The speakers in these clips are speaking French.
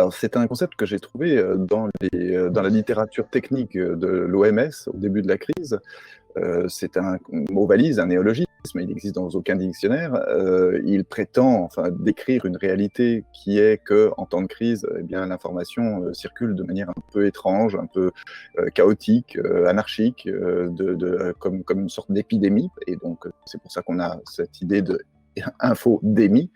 Alors, c'est un concept que j'ai trouvé dans la littérature technique de l'OMS au début de la crise. C'est un mot valise, un néologisme, il n'existe dans aucun dictionnaire. Il prétend enfin, décrire une réalité qui est qu'en temps de crise, eh bien, l'information circule de manière un peu étrange, un peu chaotique, anarchique, comme une sorte d'épidémie. Et donc, c'est pour ça qu'on a cette idée de infodémie.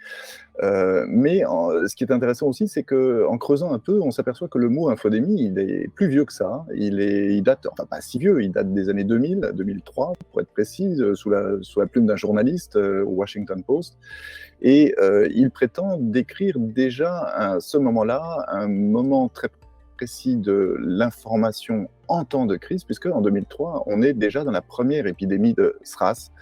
Ce qui est intéressant aussi, c'est qu'en creusant un peu, on s'aperçoit que le mot infodémie, il est plus vieux que ça. Il date, enfin pas si vieux, il date des années 2000, 2003, pour être précise, sous la plume d'un journaliste au Washington Post. Et il prétend décrire déjà à ce moment-là un moment très précis de l'information en temps de crise, puisque en 2003, on est déjà dans la première épidémie de SRAS.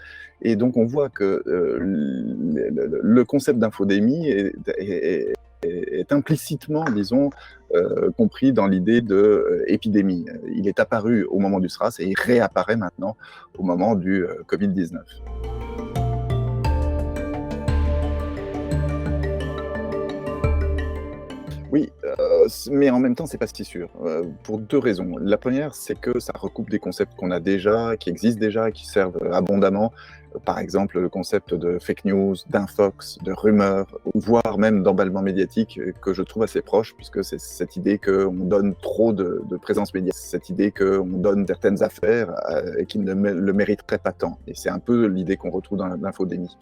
Et donc, on voit que le concept d'infodémie est implicitement, disons, compris dans l'idée d'épidémie. Il est apparu au moment du SRAS et il réapparaît maintenant au moment du Covid-19. Oui, mais en même temps, c'est pas si sûr, pour 2 raisons. La première, c'est que ça recoupe des concepts qu'on a déjà, qui existent déjà, qui servent abondamment. Par exemple, le concept de fake news, d'infox, de rumeurs, voire même d'emballement médiatique, que je trouve assez proche, puisque c'est cette idée qu'on donne trop de présence médiatique, cette idée qu'on donne certaines affaires et qui ne le mériteraient pas tant. Et c'est un peu l'idée qu'on retrouve dans l'infodémie.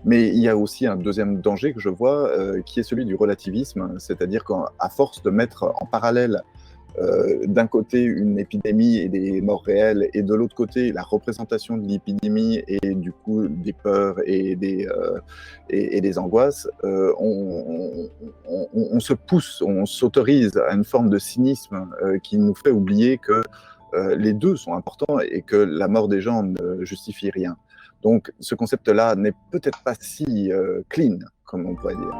Mais il y a aussi un deuxième danger que je vois, qui est celui du relativisme, c'est-à-dire qu'à force de mettre en parallèle d'un côté une épidémie et des morts réelles, et de l'autre côté la représentation de l'épidémie et du coup des peurs et des angoisses, on se pousse, on s'autorise à une forme de cynisme qui nous fait oublier que les deux sont importants et que la mort des gens ne justifie rien. Donc ce concept-là n'est peut-être pas si clean, comme on pourrait dire.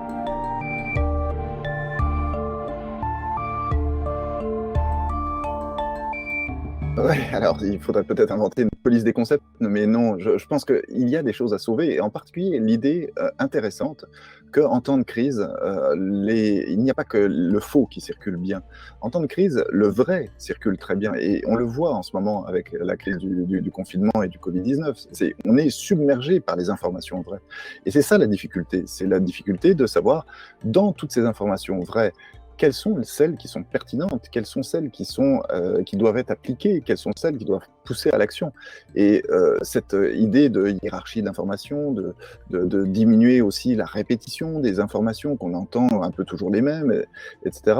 Ouais, alors il faudrait peut-être inventer une police des concepts, mais non, je pense qu'il y a des choses à sauver, et en particulier l'idée intéressante qu'en temps de crise, il n'y a pas que le faux qui circule bien. En temps de crise, le vrai circule très bien, et on le voit en ce moment avec la crise du confinement et du Covid-19. On est submergé par les informations vraies. Et c'est ça la difficulté, c'est la difficulté de savoir, dans toutes ces informations vraies, quelles sont celles qui sont pertinentes, quelles sont celles qui doivent être appliquées, quelles sont celles qui doivent pousser à l'action. Et cette idée de hiérarchie d'information, de diminuer aussi la répétition des informations, qu'on entend un peu toujours les mêmes, etc.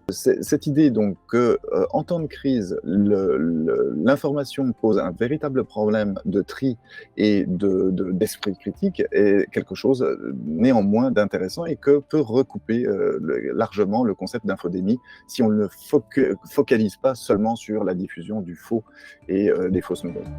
Cette idée donc que en temps de crise, l'information pose un véritable problème de tri et d'esprit critique est quelque chose néanmoins d'intéressant, et que peut recouper largement le concept d'infodémie si on ne focalise pas seulement sur la diffusion du faux et des fausses nouvelles.